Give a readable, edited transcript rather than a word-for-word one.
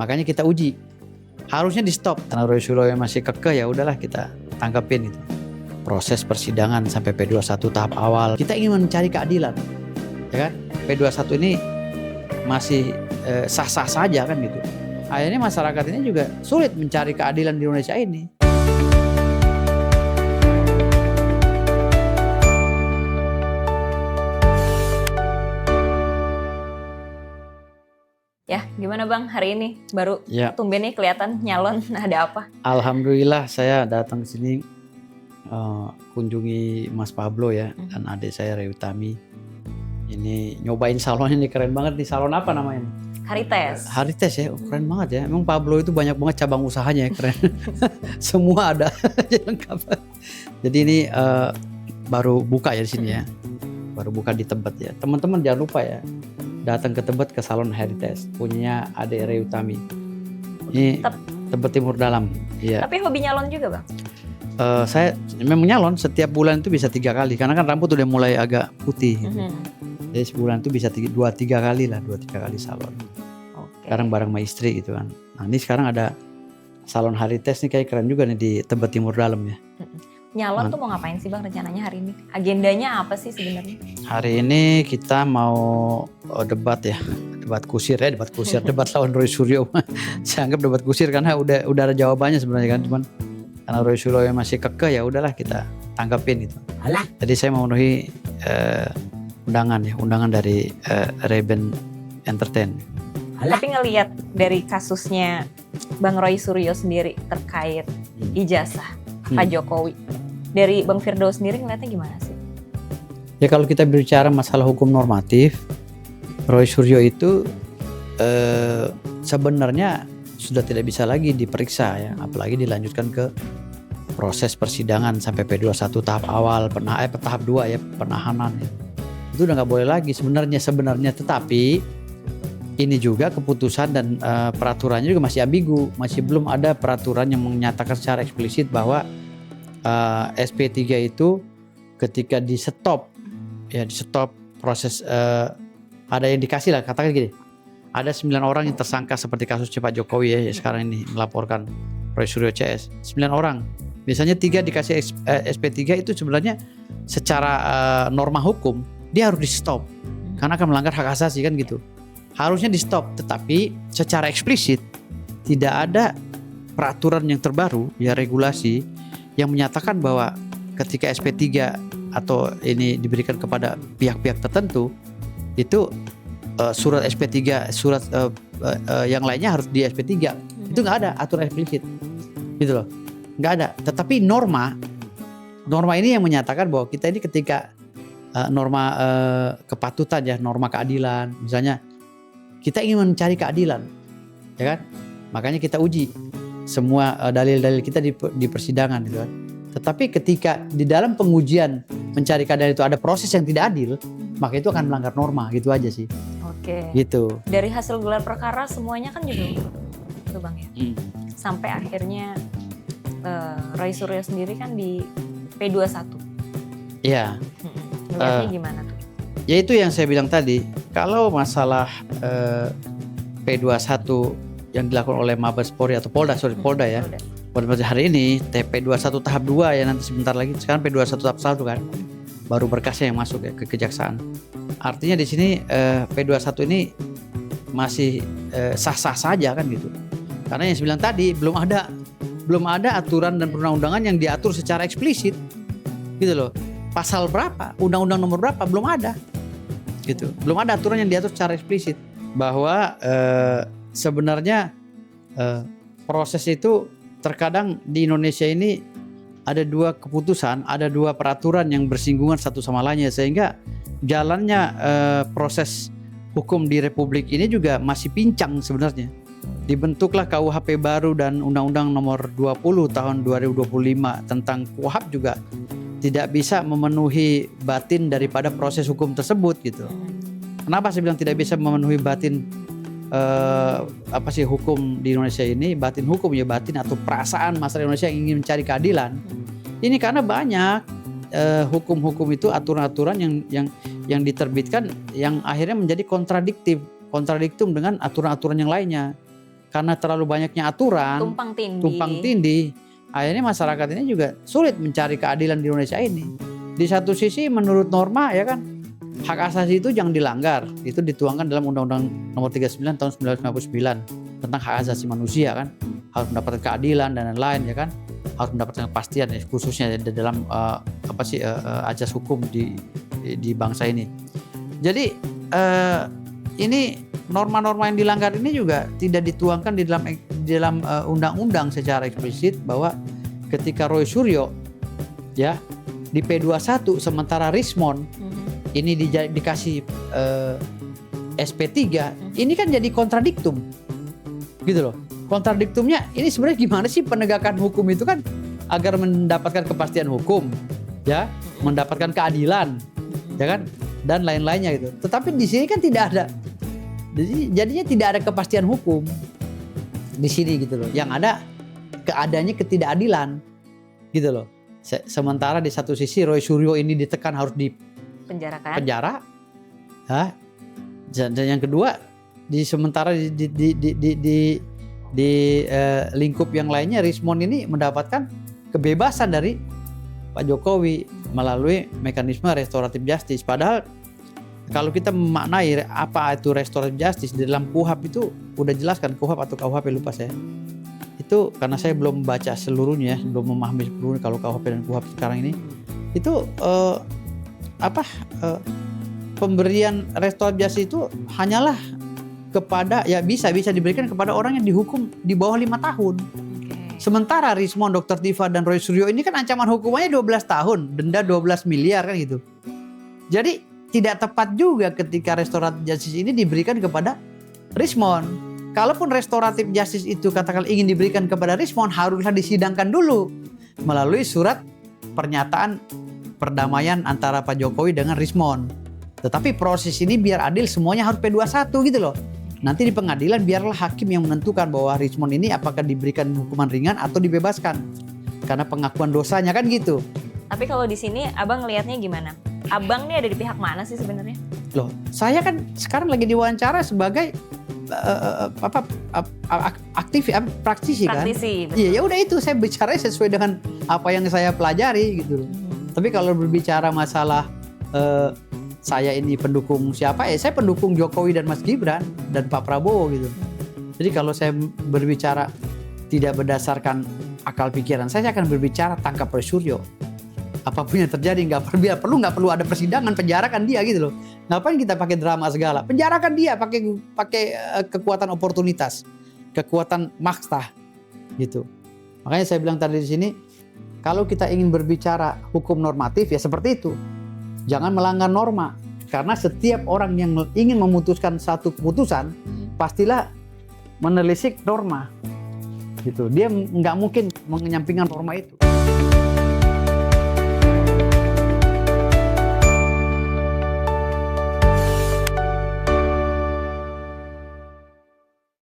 Makanya kita uji. Harusnya di stop. Karena Roy Suryo masih kekeh, ya udahlah kita tangkapin itu. Proses persidangan sampai P21 tahap awal. Kita ingin mencari keadilan. Ya kan? P21 ini masih sah-sah saja kan gitu. Akhirnya masyarakat ini juga sulit mencari keadilan di Indonesia ini. Ya, gimana Bang hari ini? Baru Ya. tumben nih kelihatan nyalon, ada apa? Alhamdulillah saya datang ke sini kunjungi Mas Pablo ya dan adik saya Reutami. Ini nyobain salon ini, keren banget nih. Salon apa namanya? Harites. Harites ya, keren banget ya. Emang Pablo itu banyak banget cabang usahanya ya, keren. Semua ada lengkap. Jadi ini baru buka ya di sini ya. Baru buka di Tebet ya. Teman-teman jangan lupa ya, datang ke Tebet ke salon Heritage punya adik Reutami. Ini Tebet Timur Dalam. Iya. Tapi hobi nyalon juga Bang? Saya memang nyalon setiap bulan itu bisa 3 kali karena kan rambut udah mulai agak putih. Gitu. Jadi sebulan itu bisa 2-3 kali lah, 2-3 kali salon. Oke. Sekarang bareng sama istri gitu kan. Nah ini sekarang ada salon Heritage nih, kayak keren juga nih di Tebet Timur Dalam ya. Nyalon tuh mau ngapain sih Bang rencananya hari ini? Agendanya apa sih sebenarnya? Hari ini kita mau debat ya, debat kusir, debat lawan Roy Suryo. Saya anggap debat kusir karena udah ada jawabannya sebenarnya kan, cuman karena Roy Suryo masih kekeh, ya udahlah kita tangkapin gitu. Jadi saya memenuhi undangan dari Reben Entertain. Tapi ngelihat dari kasusnya Bang Roy Suryo sendiri terkait ijazah Pak Jokowi, dari Bang Firdaus sendiri ngeliatnya gimana sih? Ya kalau kita bicara masalah hukum normatif, Roy Suryo itu sebenarnya sudah tidak bisa lagi diperiksa ya, apalagi dilanjutkan ke proses persidangan sampai P21 tahap awal, tahap 2 ya, penahanan ya. Itu udah nggak boleh lagi sebenarnya, tetapi ini juga keputusan dan peraturannya juga masih ambigu, masih belum ada peraturan yang menyatakan secara eksplisit bahwa SP3 itu ketika di stop proses, ada yang dikasih lah, katakan gini, ada 9 orang yang tersangka seperti kasus Pak Jokowi ya sekarang ini melaporkan Roy Suryo CS, 9 orang, biasanya 3 dikasih SP3 itu sebenarnya secara norma hukum dia harus di stop karena akan melanggar hak asasi kan gitu. Harusnya di stop, tetapi secara eksplisit tidak ada peraturan yang terbaru ya, regulasi yang menyatakan bahwa ketika SP3 atau ini diberikan kepada pihak-pihak tertentu itu surat SP3, surat yang lainnya harus di SP3. Itu nggak ada aturan eksplisit gitu loh, nggak ada. Tetapi norma ini yang menyatakan bahwa kita ini ketika norma kepatutan ya, norma keadilan misalnya, kita ingin mencari keadilan, ya kan? Makanya kita uji semua dalil-dalil kita di persidangan, gitu kan. Tetapi ketika di dalam pengujian mencari keadilan itu ada proses yang tidak adil, maka itu akan melanggar norma, gitu aja sih. Oke. Gitu. Dari hasil gelar perkara semuanya kan juga itu Bang ya. Sampai akhirnya Roy Suryo sendiri kan di P21. Iya. Melihatnya gimana tuh? Ya itu yang saya bilang tadi, kalau masalah P21 yang dilakukan oleh Mabes Polri atau Polda ya. Polda hari ini P21 tahap 2 ya, nanti sebentar lagi, sekarang P21 tahap 1 kan. Baru berkasnya yang masuk ya ke kejaksaan. Artinya di sini P21 ini masih sah-sah saja kan gitu. Karena yang saya bilang tadi belum ada aturan dan perundang-undangan yang diatur secara eksplisit. Gitu loh. Pasal berapa, undang-undang nomor berapa belum ada. Gitu. Belum ada aturan yang diatur secara eksplisit bahwa sebenarnya proses itu terkadang di Indonesia ini ada 2 keputusan, ada 2 peraturan yang bersinggungan satu sama lainnya, sehingga jalannya proses hukum di Republik ini juga masih pincang sebenarnya. Dibentuklah KUHP baru dan Undang-Undang nomor 20 tahun 2025 tentang KUHP juga tidak bisa memenuhi batin daripada proses hukum tersebut gitu. Kenapa saya bilang tidak bisa memenuhi batin hukum di Indonesia ini? Batin hukum ya, batin atau perasaan masyarakat Indonesia yang ingin mencari keadilan. Ini karena banyak hukum-hukum itu, aturan-aturan yang diterbitkan yang akhirnya menjadi kontradiktum dengan aturan-aturan yang lainnya. karena terlalu banyaknya aturan, tumpang tindih, akhirnya masyarakat ini juga sulit mencari keadilan di Indonesia ini. Di satu sisi menurut norma ya kan, hak asasi itu jangan dilanggar. Itu dituangkan dalam Undang-Undang Nomor 39 tahun 1999 tentang hak asasi manusia kan. Harus mendapatkan keadilan dan lain-lain ya kan. Harus mendapatkan kepastian ya, khususnya dalam ajas hukum di bangsa ini. Jadi ini norma-norma yang dilanggar ini juga tidak dituangkan di dalam undang-undang secara eksplisit, bahwa ketika Roy Suryo ya di P21 sementara Rismon ini dikasih SP3, ini kan jadi kontradiktum gitu loh. Kontradiktumnya ini sebenarnya gimana sih penegakan hukum itu kan, agar mendapatkan kepastian hukum ya, mendapatkan keadilan ya kan, dan lain-lainnya gitu. Tetapi di sini kan tidak ada, jadinya tidak ada kepastian hukum di sini gitu loh. Yang ada keadaannya ketidakadilan gitu loh. Sementara di satu sisi Roy Suryo ini ditekan harus di penjara, dan yang kedua sementara di lingkup yang lainnya Rismon ini mendapatkan kebebasan dari Pak Jokowi melalui mekanisme restoratif justice. Padahal kalau kita memaknai apa itu restoratif justice di dalam KUHP itu udah jelaskan, KUHP atau KUHP lupa saya. Itu karena saya belum baca seluruhnya, belum memahami seluruhnya kalau KUHP dan KUHP sekarang ini. Itu pemberian restoratif justice itu hanyalah kepada bisa diberikan kepada orang yang dihukum di bawah 5 tahun. Sementara Rismon, Dr. Tiva dan Roy Suryo ini kan ancaman hukumannya 12 tahun, denda 12 miliar kan gitu. Jadi tidak tepat juga ketika restoratif justice ini diberikan kepada Rismon. Kalaupun restoratif justice itu katakan ingin diberikan kepada Rismon, haruslah disidangkan dulu melalui surat pernyataan perdamaian antara Pak Jokowi dengan Rismon. Tetapi proses ini biar adil semuanya harus P21 gitu loh. Nanti di pengadilan biarlah hakim yang menentukan bahwa Rismon ini apakah diberikan hukuman ringan atau dibebaskan. Karena pengakuan dosanya kan gitu. Tapi kalau di sini Abang ngelihatnya gimana? Abang nih ada di pihak mana sih sebenarnya? Loh, saya kan sekarang lagi diwawancara sebagai praktisi kan. Iya, ya udah itu saya bicara sesuai dengan apa yang saya pelajari gitu. Tapi kalau berbicara masalah saya ini pendukung siapa, saya pendukung Jokowi dan Mas Gibran dan Pak Prabowo gitu. Jadi kalau saya berbicara tidak berdasarkan akal pikiran, saya akan berbicara tangkap Roy Suryo. Apapun yang terjadi nggak perlu ada persidangan, penjarakan dia gitu loh. Ngapain kita pakai drama segala? Penjarakan dia pakai kekuatan oportunitas, kekuatan maksa gitu. Makanya saya bilang tadi di sini, kalau kita ingin berbicara hukum normatif ya seperti itu. Jangan melanggar norma, karena setiap orang yang ingin memutuskan satu keputusan pastilah menelisik norma gitu. Dia nggak mungkin menyampingkan norma itu.